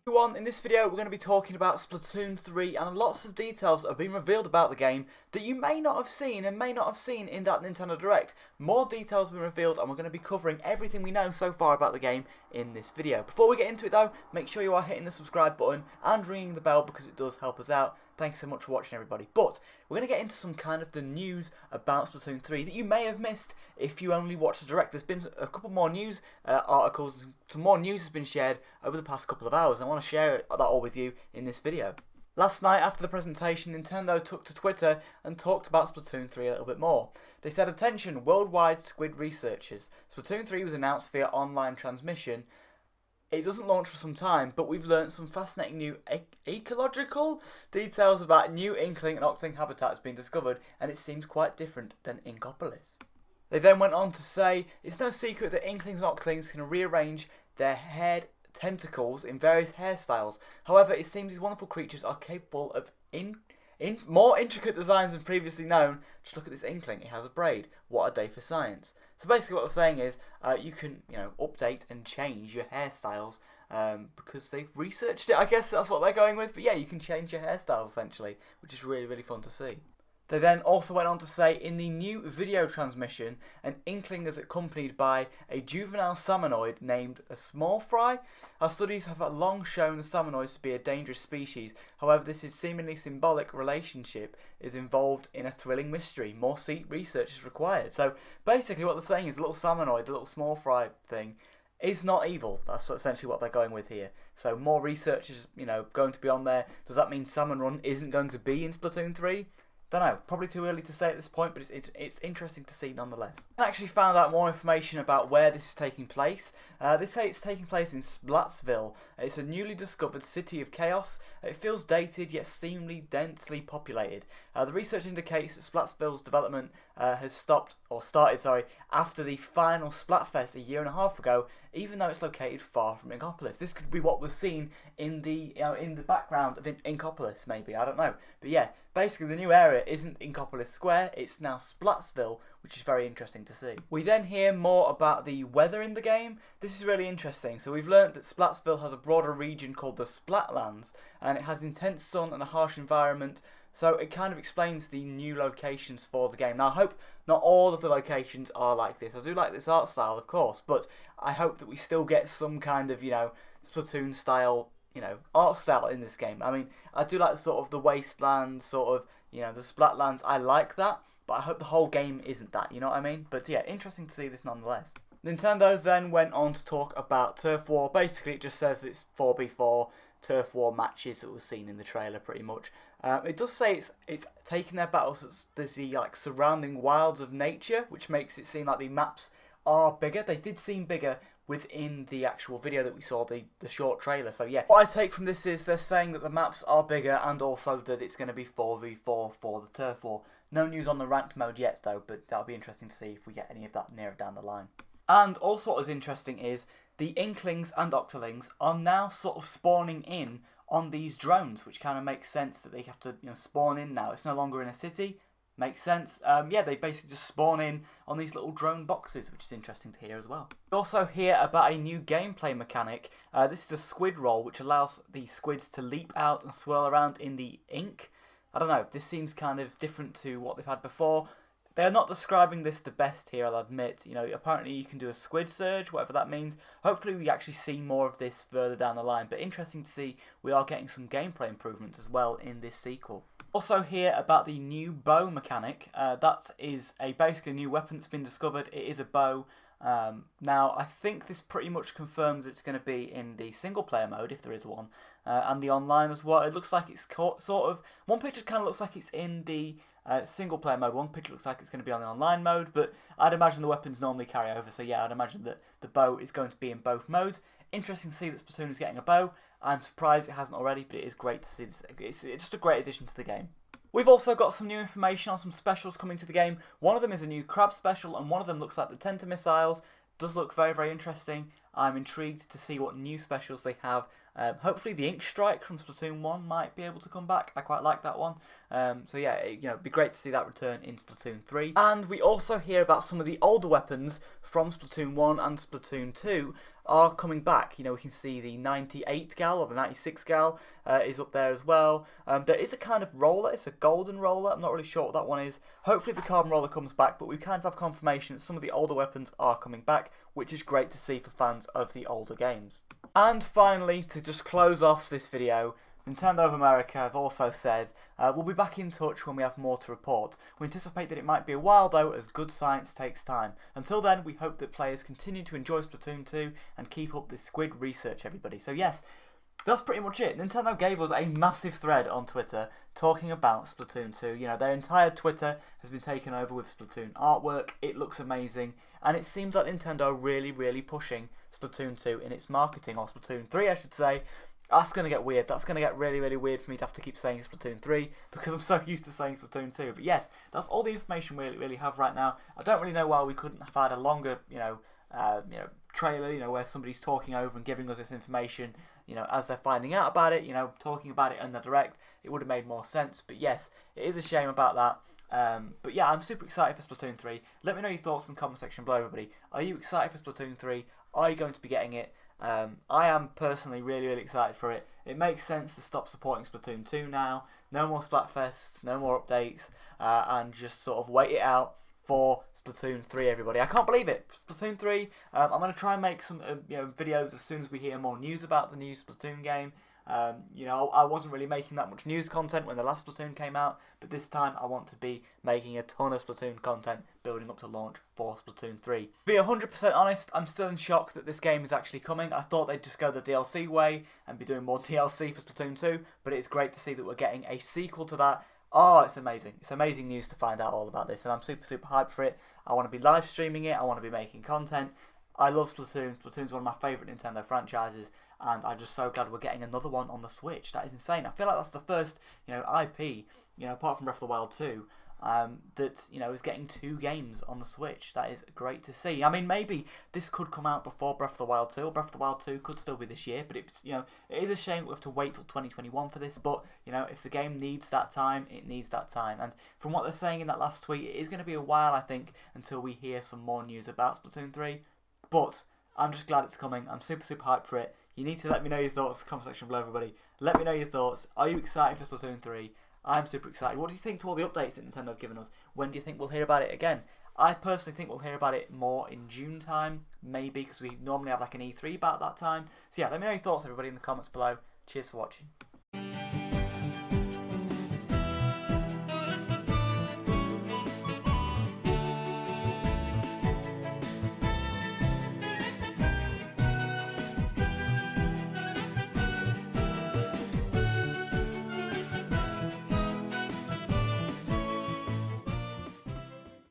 Everyone, in this video we're going to be talking about Splatoon 3 and lots of details have been revealed about the game that you may not have seen and may not have seen in that Nintendo Direct. More details have been revealed and we're going to be covering everything we know so far about the game in this video. Before we get into it though, make sure you are hitting the subscribe button and ringing the bell because it does help us out. Thanks so much for watching, everybody. But we're going to get into some kind of the news about Splatoon 3 that you may have missed if you only watched the Direct. There's been a couple more news articles, some more news has been shared over the past couple of hours. I want to share that all with you in this video. Last night after the presentation, Nintendo took to Twitter and talked about Splatoon 3 a little bit more. They said, "Attention, worldwide squid researchers. Splatoon 3 was announced via online transmission. It doesn't launch for some time, but we've learned some fascinating new ecological details about new Inkling and Octling habitats being discovered, and it seems quite different than Inkopolis." They then went on to say, "It's no secret that Inklings and Octlings can rearrange their haired tentacles in various hairstyles. However, it seems these wonderful creatures are capable of more intricate designs than previously known. Just look at this Inkling, it has a braid. What a day for science." So basically what they're saying is you can update and change your hairstyles because they've researched it. I guess that's what they're going with. But yeah, you can change your hairstyles essentially, which is really, really fun to see. They then also went on to say, in the new video transmission, an Inkling is accompanied by a juvenile salmonoid named a small fry. Our studies have long shown the salmonoids to be a dangerous species. However, this is seemingly symbolic relationship is involved in a thrilling mystery. More research is required. So basically what they're saying is the little salmonoid, the little small fry thing, is not evil. That's essentially what they're going with here. So more research is, going to be on there. Does that mean Salmon Run isn't going to be in Splatoon 3? Don't know, probably too early to say at this point, but it's interesting to see nonetheless. I actually found out more information about where this is taking place. They say it's taking place in Splatsville. It's a newly discovered city of chaos. It feels dated yet seemingly densely populated. The research indicates that Splatsville's development has started after the final Splatfest a year and a half ago, even though it's located far from Inkopolis. This could be what was seen in the background of Inkopolis, maybe, I don't know. But yeah, basically the new area isn't Inkopolis Square, it's now Splatsville, which is very interesting to see. We then hear more about the weather in the game. This is really interesting. So we've learned that Splatsville has a broader region called the Splatlands, and it has intense sun and a harsh environment. So it kind of explains the new locations for the game. Now I hope not all of the locations are like this. I do like this art style, of course, but I hope that we still get some kind of, Splatoon style, art style in this game. I mean, I do like sort of the wastelands, sort of, the Splatlands. I like that, but I hope the whole game isn't that, you know what I mean? But yeah, interesting to see this nonetheless. Nintendo then went on to talk about Turf War. Basically, it just says it's 4v4 Turf War matches that was seen in the trailer, pretty much. It does say it's taking their battles as the surrounding wilds of nature, which makes it seem like the maps are bigger. They did seem bigger within the actual video that we saw, the short trailer. So yeah, what I take from this is they're saying that the maps are bigger and also that it's going to be 4v4 for the Turf War. No news on the ranked mode yet though, but that'll be interesting to see if we get any of that nearer down the line. And also what was interesting is the Inklings and Octolings are now sort of spawning in on these drones, which kind of makes sense that they have to spawn in now. It's no longer in a city. Makes sense. Yeah, they basically just spawn in on these little drone boxes, which is interesting to hear as well. We also hear about a new gameplay mechanic. This is a squid roll, which allows the squids to leap out and swirl around in the ink. I don't know, this seems kind of different to what they've had before. They're not describing this the best here, I'll admit. Apparently you can do a squid surge, whatever that means. Hopefully we actually see more of this further down the line. But interesting to see we are getting some gameplay improvements as well in this sequel. Also hear about the new bow mechanic. That is basically a new weapon that's been discovered. It is a bow. Now I think this pretty much confirms it's going to be in the single player mode, if there is one. And the online as well. It looks like it's sort of... One picture kind of looks like it's in the single player mode. One picture looks like it's going to be on the online mode, but I'd imagine the weapons normally carry over, so yeah, I'd imagine that the bow is going to be in both modes. Interesting to see that Splatoon is getting a bow. I'm surprised it hasn't already, but it is great to see this. It's just a great addition to the game. We've also got some new information on some specials coming to the game. One of them is a new crab special, and one of them looks like the Tenta missiles. Does look very, very interesting. I'm intrigued to see what new specials they have. Hopefully the Ink Strike from Splatoon 1 might be able to come back. I quite like that one. So yeah, it'd be great to see that return in Splatoon 3. And we also hear about some of the older weapons from Splatoon 1 and Splatoon 2 are coming back. We can see the 98 gal or the 96 gal is up there as well. There is a kind of roller, it's a golden roller, I'm not really sure what that one is. Hopefully the carbon roller comes back, but we kind of have confirmation that some of the older weapons are coming back, which is great to see for fans of the older games. And finally, to just close off this video, Nintendo of America have also said, we'll be back in touch when we have more to report. We anticipate that it might be a while though, as good science takes time. Until then, we hope that players continue to enjoy Splatoon 2 and keep up this squid research, everybody. So yes, that's pretty much it. Nintendo gave us a massive thread on Twitter talking about Splatoon 2. Their entire Twitter has been taken over with Splatoon artwork. It looks amazing. And it seems like Nintendo are really, really pushing Splatoon 2 in its marketing, or Splatoon 3 I should say. That's going to get weird. That's going to get really, really weird for me to have to keep saying Splatoon 3 because I'm so used to saying Splatoon 2. But yes, that's all the information we really have right now. I don't really know why we couldn't have had a longer, trailer, where somebody's talking over and giving us this information, as they're finding out about it, talking about it in the direct. It would have made more sense. But yes, it is a shame about that. But yeah, I'm super excited for Splatoon 3. Let me know your thoughts in the comment section below, everybody. Are you excited for Splatoon 3? Are you going to be getting it? I am personally really, really excited for it. It makes sense to stop supporting Splatoon 2 now. No more Splatfests, no more updates, and just sort of wait it out for Splatoon 3, everybody. I can't believe it. Splatoon 3, I'm going to try and make some videos as soon as we hear more news about the new Splatoon game. I wasn't really making that much news content when the last Splatoon came out, but this time I want to be making a ton of Splatoon content building up to launch for Splatoon 3. To be 100% honest, I'm still in shock that this game is actually coming. I thought they'd just go the DLC way and be doing more DLC for Splatoon 2, but it's great to see that we're getting a sequel to that. Oh, it's amazing. It's amazing news to find out all about this, and I'm super, super hyped for it. I want to be live streaming it. I want to be making content. I love Splatoon. Splatoon's one of my favourite Nintendo franchises, and I'm just so glad we're getting another one on the Switch. That is insane. I feel like that's the first, IP, apart from Breath of the Wild 2, that, is getting 2 games on the Switch. That is great to see. I mean, maybe this could come out before Breath of the Wild 2, or Breath of the Wild 2 could still be this year, but it's, it is a shame we have to wait till 2021 for this, but, if the game needs that time, it needs that time. And from what they're saying in that last tweet, it is going to be a while, I think, until we hear some more news about Splatoon 3, but I'm just glad it's coming. I'm super, super hyped for it. You need to let me know your thoughts in the comment section below, everybody. Let me know your thoughts. Are you excited for Splatoon 3? I'm super excited. What do you think to all the updates that Nintendo have given us? When do you think we'll hear about it again? I personally think we'll hear about it more in June time, maybe, because we normally have like an E3 about that time. So yeah, let me know your thoughts, everybody, in the comments below. Cheers for watching.